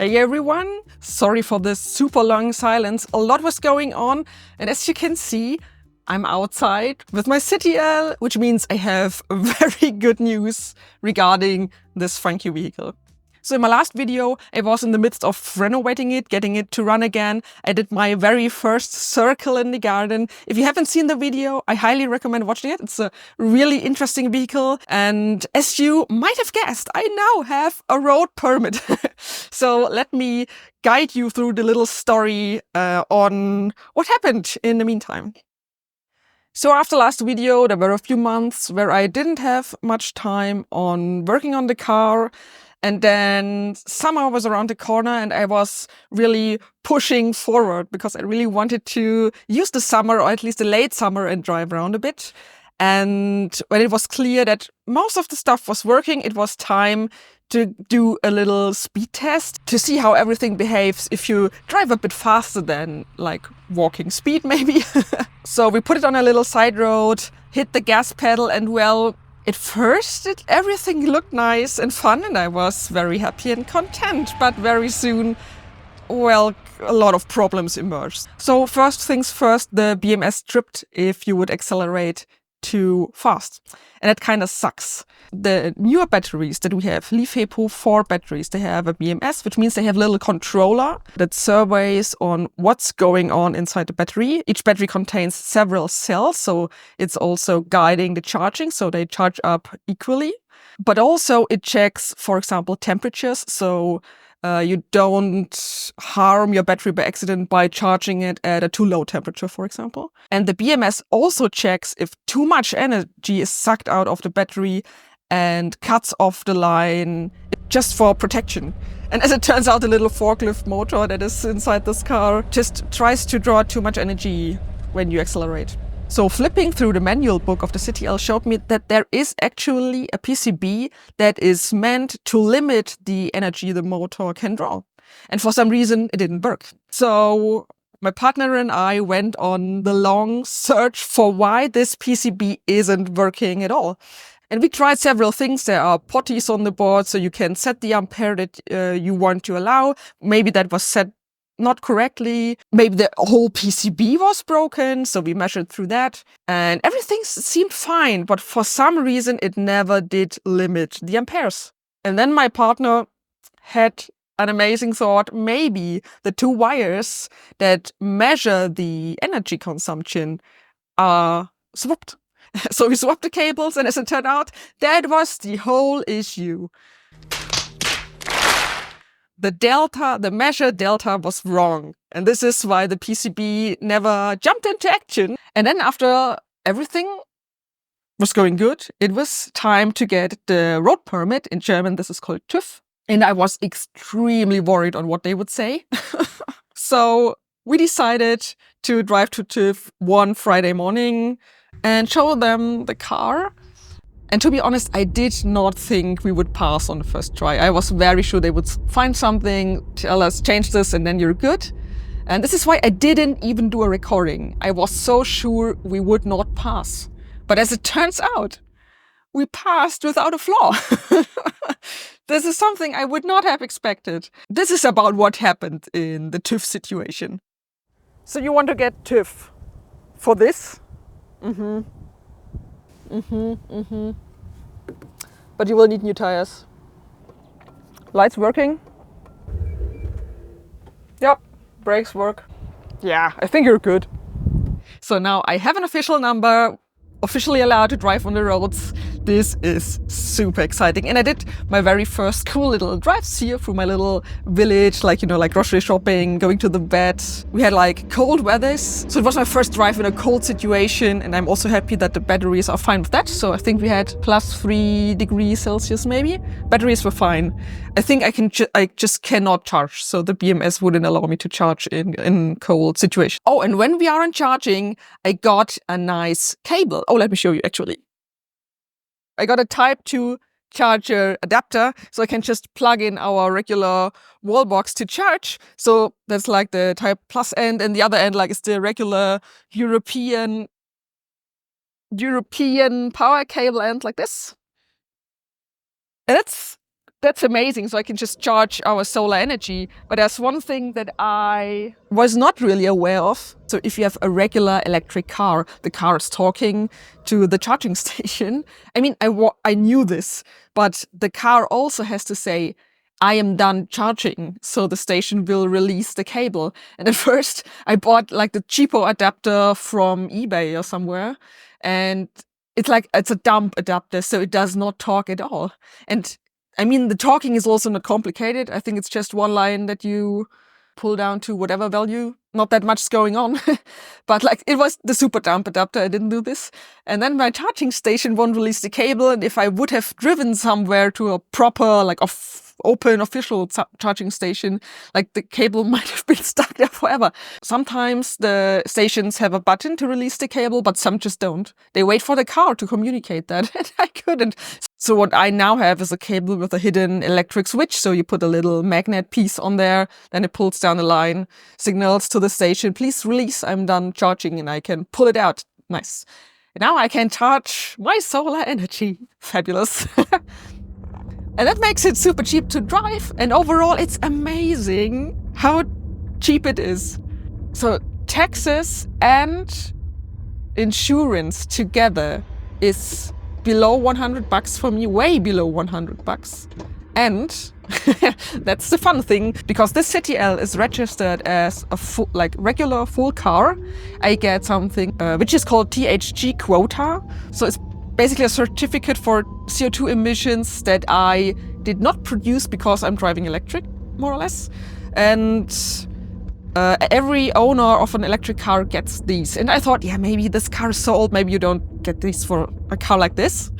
Hey everyone, sorry for this super long silence. A lot was going on, and as you can see, I'm outside with my CTL, which means I have very good news regarding this funky vehicle. So in my last video, I was in the midst of renovating it, getting it to run again. I did my very first circle in the garden. If you haven't seen the video, I highly recommend watching it. It's a really interesting vehicle. And as you might have guessed, I now have a road permit. So let me guide you through the little story on what happened in the meantime. So after last video, there were a few months where I didn't have much time on working on the car. And then summer was around the corner and I was really pushing forward because I really wanted to use the summer, or at least the late summer, and drive around a bit. And when it was clear that most of the stuff was working, it was time to do a little speed test to see how everything behaves if you drive a bit faster than like walking speed maybe. So we put it on a little side road, hit the gas pedal, and well, at first, everything looked nice and fun, and I was very happy and content. But very soon, well, a lot of problems emerged. So first things first, the BMS tripped if you would accelerate too fast. And that kind of sucks. The newer batteries that we have, LiFePO 4 batteries, they have a BMS, which means they have a little controller that surveys on what's going on inside the battery. Each battery contains several cells, so it's also guiding the charging, so they charge up equally. But also it checks, for example, temperatures, so you don't harm your battery by accident by charging it at a too low temperature, for example. And the BMS also checks if too much energy is sucked out of the battery and cuts off the line just for protection. And as it turns out, the little forklift motor that is inside this car just tries to draw too much energy when you accelerate. So flipping through the manual book of the CTL showed me that there is actually a PCB that is meant to limit the energy the motor can draw. And for some reason, it didn't work. So my partner and I went on the long search for why this PCB isn't working at all. And we tried several things. There are potties on the board, so you can set the ampere that you want to allow. Maybe that was set not correctly. Maybe the whole PCB was broken, so we measured through that. And everything seemed fine, but for some reason it never did limit the amperes. And then my partner had an amazing thought. Maybe the two wires that measure the energy consumption are swapped. So we swapped the cables, and as it turned out, that was the whole issue. The measured delta was wrong. And this is why the PCB never jumped into action. And then after everything was going good, it was time to get the road permit. In German, this is called TÜV. And I was extremely worried on what they would say. So we decided to drive to TÜV one Friday morning and show them the car. And to be honest, I did not think we would pass on the first try. I was very sure they would find something, tell us, change this, and then you're good. And this is why I didn't even do a recording. I was so sure we would not pass. But as it turns out, we passed without a flaw. This is something I would not have expected. This is about what happened in the TÜV situation. So you want to get TÜV for this? But you will need new tires. Lights working? Yep, brakes work. Yeah, I think you're good. So now I have an official number, officially allowed to drive on the roads. This is super exciting. And I did my very first cool little drives here through my little village, like grocery shopping, going to the vet. We had like cold weathers. So it was my first drive in a cold situation. And I'm also happy that the batteries are fine with that. So I think we had +3 degrees Celsius maybe. Batteries were fine. I think I just cannot charge. So the BMS wouldn't allow me to charge in cold situation. Oh, and when we aren't charging, I got a nice cable. Oh, let me show you actually. I got a Type 2 charger adapter, so I can just plug in our regular wall box to charge. So that's like the Type Plus end, and the other end like is the regular European power cable end like this. And it's that's amazing. So I can just charge our solar energy. But there's one thing that I was not really aware of. So if you have a regular electric car, the car is talking to the charging station. I mean, I knew this, but the car also has to say, I am done charging, so the station will release the cable. And at first I bought like the cheapo adapter from eBay or somewhere, and it's a dumb adapter, so it does not talk at all. And I mean, the talking is also not complicated. I think it's just one line that you pull down to whatever value. Not that much is going on. But like, it was the super dumb adapter. I didn't do this. And then my charging station won't release the cable. And if I would have driven somewhere to a proper, like open official charging station, like the cable might have been stuck there forever. Sometimes the stations have a button to release the cable, but some just don't. They wait for the car to communicate that, and I couldn't. So what I now have is a cable with a hidden electric switch. So you put a little magnet piece on there, then it pulls down the line, signals to the station, please release, I'm done charging, and I can pull it out. Nice. And now I can charge my solar energy. Fabulous. And that makes it super cheap to drive. And overall, it's amazing how cheap it is. So taxes and insurance together is below $100 for me, way below $100. And that's the fun thing, because this City L is registered as a regular full car. I get something which is called THG quota. So it's basically a certificate for CO2 emissions that I did not produce because I'm driving electric, more or less. And every owner of an electric car gets these. And I thought, yeah, maybe this car is so old, maybe you don't get these for a car like this.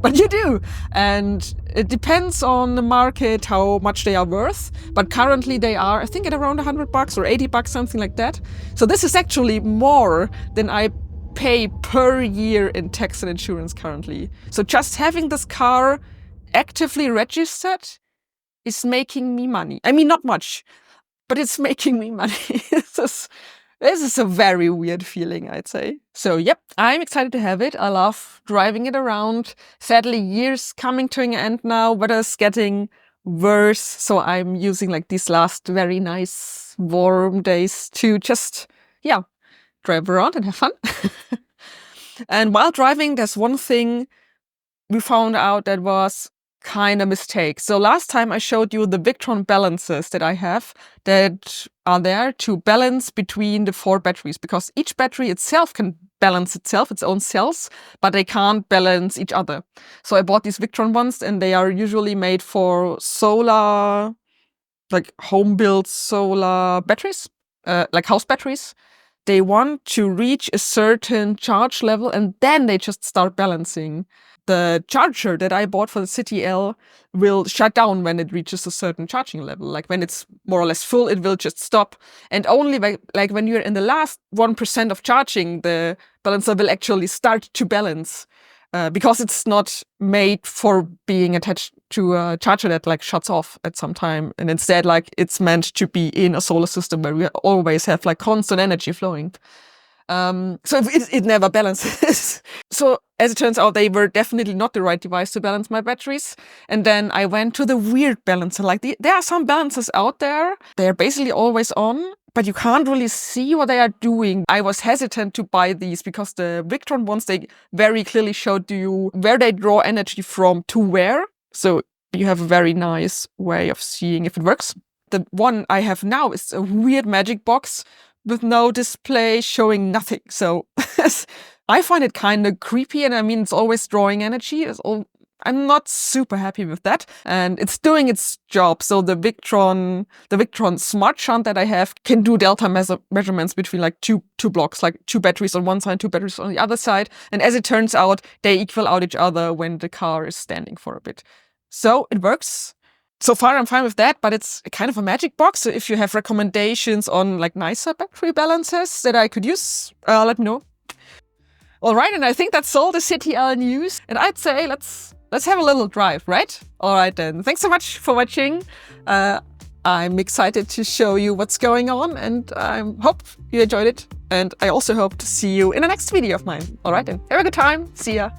But you do. And it depends on the market how much they are worth. But currently they are, I think, at around $100 or $80, something like that. So this is actually more than I pay per year in tax and insurance currently. So just having this car actively registered is making me money. I mean, not much, but it's making me money. This is a very weird feeling, I'd say. So yep, I'm excited to have it. I love driving it around. Sadly, years coming to an end now, weather's getting worse. So I'm using like these last very nice warm days to just, yeah, drive around and have fun. And while driving, there's one thing we found out that was kind of mistake. So last time I showed you the Victron balances that I have that are there to balance between the 4 batteries, because each battery itself can balance itself, its own cells, but they can't balance each other. So I bought these Victron ones, and they are usually made for solar, like home-built solar batteries, like house batteries. They want to reach a certain charge level, and then they just start balancing. The charger that I bought for the City L will shut down when it reaches a certain charging level. Like when it's more or less full, it will just stop. And only like when you're in the last 1% of charging, the balancer will actually start to balance. Because it's not made for being attached to a charger that like shuts off at some time. And instead, like it's meant to be in a solar system where we always have like constant energy flowing. So it never balances. So as it turns out, they were definitely not the right device to balance my batteries. And then I went to the weird balancer. Like there are some balancers out there. They're basically always on, but you can't really see what they are doing. I was hesitant to buy these because the Victron ones, they very clearly showed you where they draw energy from to where. So you have a very nice way of seeing if it works. The one I have now is a weird magic box with no display, showing nothing. So I find it kind of creepy, and I mean, it's always drawing energy. I'm not super happy with that, and it's doing its job. So the Victron smart shunt that I have can do delta measurements between like two blocks, like 2 batteries on one side, 2 batteries on the other side. And as it turns out, they equal out each other when the car is standing for a bit. So it works. So far, I'm fine with that, but it's kind of a magic box. So if you have recommendations on like nicer battery balances that I could use, let me know. All right, and I think that's all the City L news. And I'd say let's have a little drive, right? All right then. Thanks so much for watching. I'm excited to show you what's going on, and I hope you enjoyed it. And I also hope to see you in the next video of mine. All right then. Have a good time. See ya.